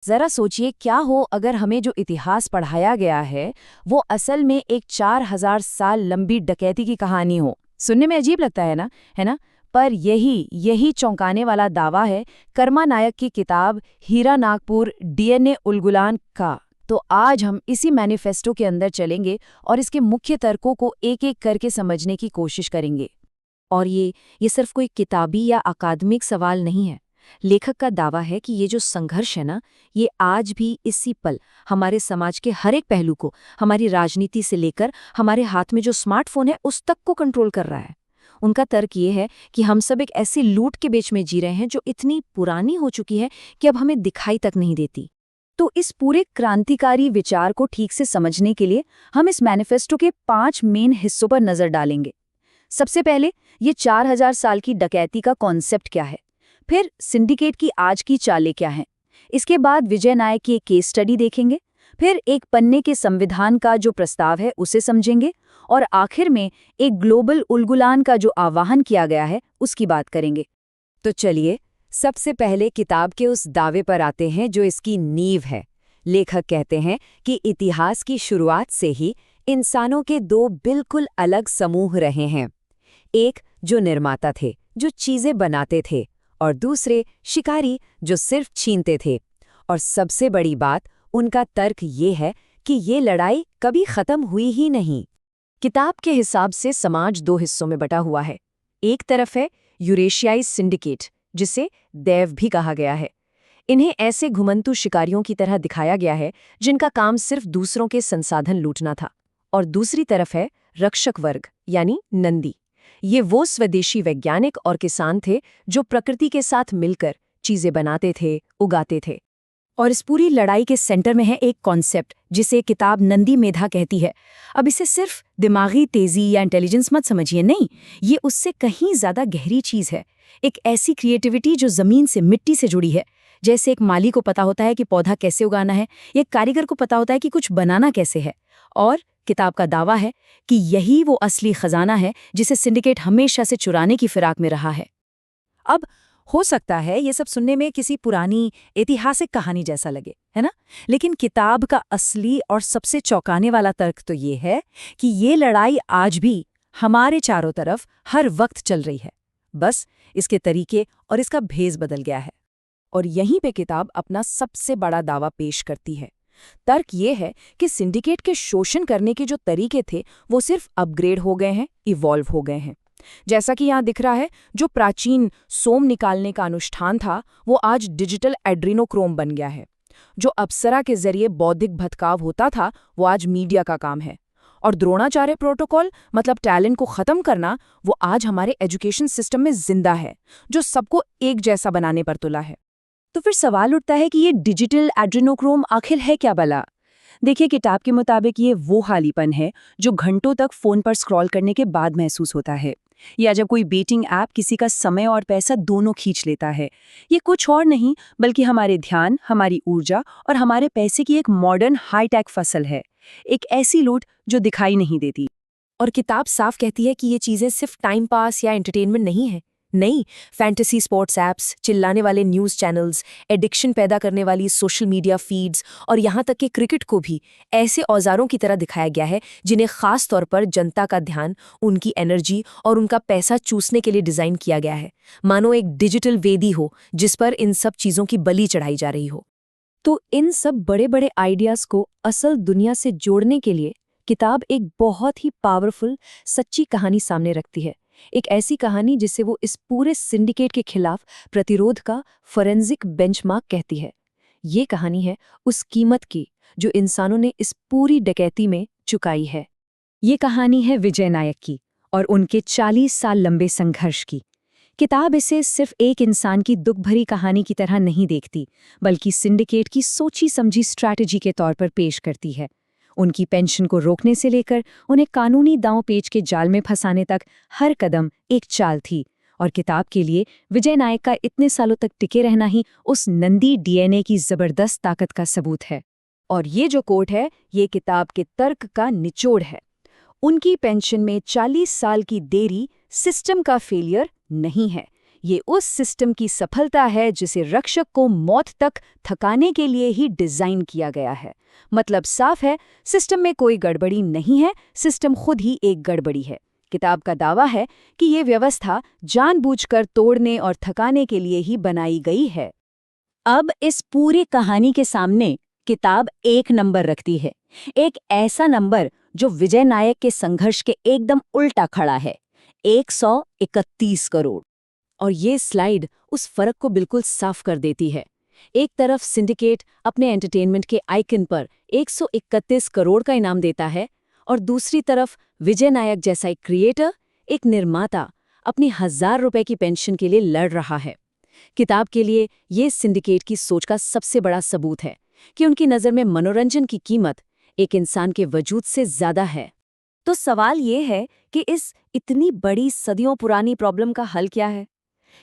जरा सोचिए क्या हो अगर हमें जो इतिहास पढ़ाया गया है वो असल में एक 4000 साल लंबी डकैती की कहानी हो। सुनने में अजीब लगता है ना, है ना? पर यही चौंकाने वाला दावा है कर्मा नायक की किताब हीरा नागपुर डीएनए उलगुलान का। तो आज हम इसी मैनिफेस्टो के अंदर चलेंगे और इसके मुख्य तर्कों को एक एक करके समझने की कोशिश करेंगे। और ये सिर्फ कोई किताबी या अकादमिक सवाल नहीं है। लेखक का दावा है कि ये जो संघर्ष है ना, ये आज भी इसी पल हमारे समाज के हर एक पहलू को, हमारी राजनीति से लेकर हमारे हाथ में जो स्मार्टफोन है उस तक को कंट्रोल कर रहा है। उनका तर्क ये है कि हम सब एक ऐसी लूट के बीच में जी रहे हैं जो इतनी पुरानी हो चुकी है कि अब हमें दिखाई तक नहीं देती। तो इस पूरे क्रांतिकारी विचार को ठीक से समझने के लिए हम इस मैनिफेस्टो के 5 मेन हिस्सों पर नजर डालेंगे। सबसे पहले ये 4000 साल की डकैती का कॉन्सेप्ट क्या है, फिर सिंडिकेट की आज की चालें क्या हैं, इसके बाद विजय नायक की एक केस स्टडी देखेंगे, फिर एक पन्ने के संविधान का जो प्रस्ताव है उसे समझेंगे और आखिर में एक ग्लोबल उलगुलान का जो आह्वान किया गया है उसकी बात करेंगे। तो चलिए सबसे पहले किताब के उस दावे पर आते हैं जो इसकी नींव है। लेखक कहते हैं कि इतिहास की शुरुआत से ही इंसानों के दो बिल्कुल अलग समूह रहे हैं। एक जो निर्माता थे, जो चीजें बनाते थे, और दूसरे शिकारी जो सिर्फ छीनते थे। और सबसे बड़ी बात, उनका तर्क ये है कि ये लड़ाई कभी खत्म हुई ही नहीं। किताब के हिसाब से समाज 2 हिस्सों में बटा हुआ है। एक तरफ है यूरेशियाई सिंडिकेट, जिसे देव भी कहा गया है। इन्हें ऐसे घुमंतू शिकारियों की तरह दिखाया गया है जिनका काम सिर्फ दूसरों के संसाधन लूटना था। और दूसरी तरफ है रक्षक वर्ग यानी नंदी। ये वो स्वदेशी वैज्ञानिक और किसान थे जो प्रकृति के साथ मिलकर चीजें बनाते थे, उगाते थे। और इस पूरी लड़ाई के सेंटर में है एक कॉन्सेप्ट जिसे किताब नंदी मेधा कहती है। अब इसे सिर्फ दिमागी तेजी या इंटेलिजेंस मत समझिए, नहीं, ये उससे कहीं ज्यादा गहरी चीज है। एक ऐसी क्रिएटिविटी जो जमीन से, मिट्टी से जुड़ी है। जैसे एक माली को पता होता है कि पौधा कैसे उगाना है, एक कारीगर को पता होता है कि कुछ बनाना कैसे है। और किताब का दावा है कि यही वो असली खजाना है जिसे सिंडिकेट हमेशा से चुराने की फिराक में रहा है। अब हो सकता है ये सब सुनने में किसी पुरानी ऐतिहासिक कहानी जैसा लगे, है ना? लेकिन किताब का असली और सबसे चौंकाने वाला तर्क तो ये है कि ये लड़ाई आज भी हमारे चारों तरफ हर वक्त चल रही है। बस इसके तरीके और इसका भेस बदल गया है। और यहीं पे किताब अपना सबसे बड़ा दावा पेश करती है। तर्क ये है कि सिंडिकेट के शोषण करने के जो तरीके थे वो सिर्फ अपग्रेड हो गए हैं, इवॉल्व हो गए हैं। जैसा कि यहाँ दिख रहा है, जो प्राचीन सोम निकालने का अनुष्ठान था वो आज डिजिटल एड्रीनोक्रोम बन गया है। जो अप्सरा के जरिए बौद्धिक भटकाव होता था वो आज मीडिया का काम है। और द्रोणाचार्य प्रोटोकॉल मतलब टैलेंट को खत्म करना, वो आज हमारे एजुकेशन सिस्टम में जिंदा है, जो सबको एक जैसा बनाने पर तुला है। तो फिर सवाल उठता है कि ये डिजिटल एड्रेनोक्रोम आखिर है क्या भला? देखिए, किताब के मुताबिक ये वो हालीपन है जो घंटों तक फोन पर स्क्रॉल करने के बाद महसूस होता है, या जब कोई बेटिंग ऐप किसी का समय और पैसा दोनों खींच लेता है। ये कुछ और नहीं बल्कि हमारे ध्यान, हमारी ऊर्जा और हमारे पैसे की एक मॉडर्न हाईटेक फसल है। एक ऐसी लूट जो दिखाई नहीं देती। और किताब साफ कहती है कि ये चीजें सिर्फ टाइम पास या एंटरटेनमेंट नहीं है। नहीं, फैंटेसी स्पोर्ट्स ऐप्स, चिल्लाने वाले न्यूज़ चैनल्स, एडिक्शन पैदा करने वाली सोशल मीडिया फीड्स और यहाँ तक कि क्रिकेट को भी ऐसे औजारों की तरह दिखाया गया है जिन्हें खास तौर पर जनता का ध्यान, उनकी एनर्जी और उनका पैसा चूसने के लिए डिज़ाइन किया गया है। मानो एक डिजिटल वेदी हो जिस पर इन सब चीज़ों की बलि चढ़ाई जा रही हो। तो इन सब बड़े बड़े आइडियाज़ को असल दुनिया से जोड़ने के लिए किताब एक बहुत ही पावरफुल, सच्ची कहानी सामने रखती है। एक ऐसी कहानी जिसे वो इस पूरे सिंडिकेट के खिलाफ प्रतिरोध का फोरेंसिक बेंचमार्क कहती है। ये कहानी है उस कीमत की जो इंसानों ने इस पूरी डकैती में चुकाई है। ये कहानी है विजय नायक की और उनके 40 साल लंबे संघर्ष की। किताब इसे सिर्फ एक इंसान की दुख भरी कहानी की तरह नहीं देखती, बल्कि सिंडिकेट की सोची समझी स्ट्रैटेजी के तौर पर पेश करती है। उनकी पेंशन को रोकने से लेकर उन्हें कानूनी दांव पेच के जाल में फंसाने तक हर कदम एक चाल थी। और किताब के लिए विजय नायक का इतने सालों तक टिके रहना ही उस नंदी डीएनए की जबरदस्त ताकत का सबूत है। और ये जो कोट है, ये किताब के तर्क का निचोड़ है। उनकी पेंशन में 40 साल की देरी सिस्टम का फेलियर नहीं है, ये उस सिस्टम की सफलता है जिसे रक्षक को मौत तक थकाने के लिए ही डिजाइन किया गया है। मतलब साफ है, सिस्टम में कोई गड़बड़ी नहीं है, सिस्टम खुद ही एक गड़बड़ी है। किताब का दावा है कि ये व्यवस्था जानबूझकर तोड़ने और थकाने के लिए ही बनाई गई है। अब इस पूरी कहानी के सामने किताब एक नंबर रखती है, एक ऐसा नंबर जो विजय नायक के संघर्ष के एकदम उल्टा खड़ा है, 131 करोड़। और ये स्लाइड उस फर्क को बिल्कुल साफ कर देती है। एक तरफ सिंडिकेट अपने एंटरटेनमेंट के आइकन पर 131 करोड़ का इनाम देता है और दूसरी तरफ विजय नायक जैसा एक क्रिएटर, एक निर्माता अपनी 1000 रुपए की पेंशन के लिए लड़ रहा है। किताब के लिए ये सिंडिकेट की सोच का सबसे बड़ा सबूत है कि उनकी नज़र में मनोरंजन की कीमत एक इंसान के वजूद से ज़्यादा है। तो सवाल ये है कि इस इतनी बड़ी सदियों पुरानी प्रॉब्लम का हल क्या है?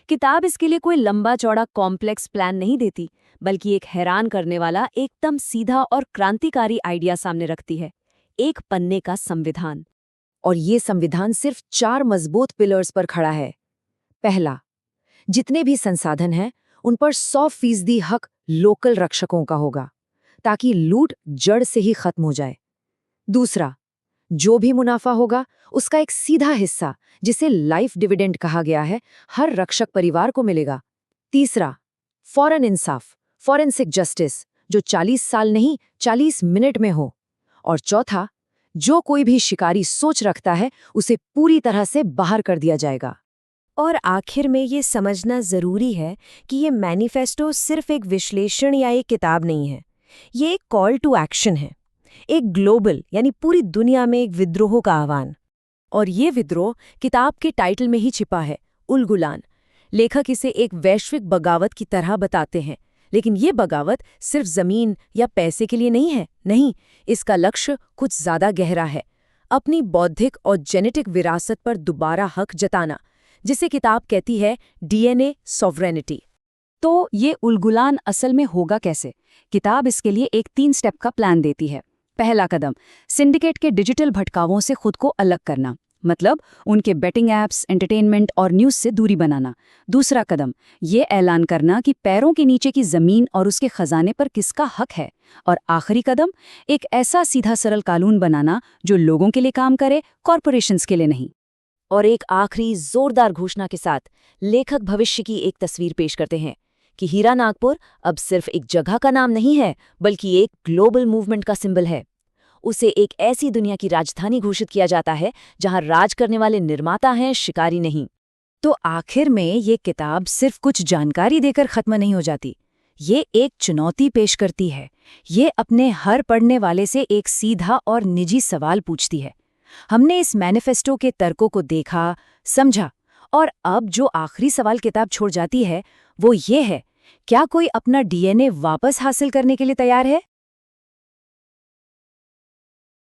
किताब इसके लिए कोई लंबा चौड़ा कॉम्प्लेक्स प्लान नहीं देती, बल्कि एक हैरान करने वाला एकदम सीधा और क्रांतिकारी आइडिया सामने रखती है, एक पन्ने का संविधान। और ये संविधान सिर्फ 4 मजबूत पिलर्स पर खड़ा है। पहला, जितने भी संसाधन हैं उन पर 100% हक लोकल रक्षकों का होगा, ताकि लूट जड़ से ही खत्म हो जाए। दूसरा, जो भी मुनाफा होगा उसका एक सीधा हिस्सा, जिसे लाइफ डिविडेंड कहा गया है, हर रक्षक परिवार को मिलेगा। तीसरा, फौरन इंसाफ, फॉरेंसिक जस्टिस, जो 40 साल नहीं 40 मिनट में हो। और चौथा, जो कोई भी शिकारी सोच रखता है उसे पूरी तरह से बाहर कर दिया जाएगा। और आखिर में ये समझना ज़रूरी है कि ये मैनिफेस्टो सिर्फ एक विश्लेषण या एक किताब नहीं है, ये एक कॉल टू एक्शन है, एक ग्लोबल यानी पूरी दुनिया में एक विद्रोह का आह्वान। और ये विद्रोह किताब के टाइटल में ही छिपा है, उल-गुलान। लेखक इसे एक वैश्विक बगावत की तरह बताते हैं, लेकिन ये बगावत सिर्फ ज़मीन या पैसे के लिए नहीं है। नहीं, इसका लक्ष्य कुछ ज़्यादा गहरा है, अपनी बौद्धिक और जेनेटिक विरासत पर दोबारा हक जताना, जिसे किताब कहती है डीएनए सॉवरेनिटी। तो ये उल-गुलान असल में होगा कैसे? किताब इसके लिए एक 3 स्टेप का प्लान देती है। पहला कदम, सिंडिकेट के डिजिटल भटकावों से खुद को अलग करना, मतलब उनके बेटिंग ऐप्स, एंटरटेनमेंट और न्यूज़ से दूरी बनाना। दूसरा कदम, ये ऐलान करना कि पैरों के नीचे की ज़मीन और उसके खजाने पर किसका हक है। और आखिरी कदम, एक ऐसा सीधा सरल कानून बनाना जो लोगों के लिए काम करे, कॉरपोरेशंस के लिए नहीं। और एक आखिरी जोरदार घोषणा के साथ लेखक भविष्य की एक तस्वीर पेश करते हैं कि हीरा नागपुर अब सिर्फ एक जगह का नाम नहीं है, बल्कि एक ग्लोबल मूवमेंट का सिंबल है। उसे एक ऐसी दुनिया की राजधानी घोषित किया जाता है जहां राज करने वाले निर्माता हैं, शिकारी नहीं। तो आखिर में ये किताब सिर्फ कुछ जानकारी देकर खत्म नहीं हो जाती, ये एक चुनौती पेश करती है। ये अपने हर पढ़ने वाले से एक सीधा और निजी सवाल पूछती है। हमने इस मैनिफेस्टो के तर्कों को देखा, समझा, और अब जो आखिरी सवाल किताब छोड़ जाती है वो ये है, क्या कोई अपना डीएनए वापस हासिल करने के लिए तैयार है?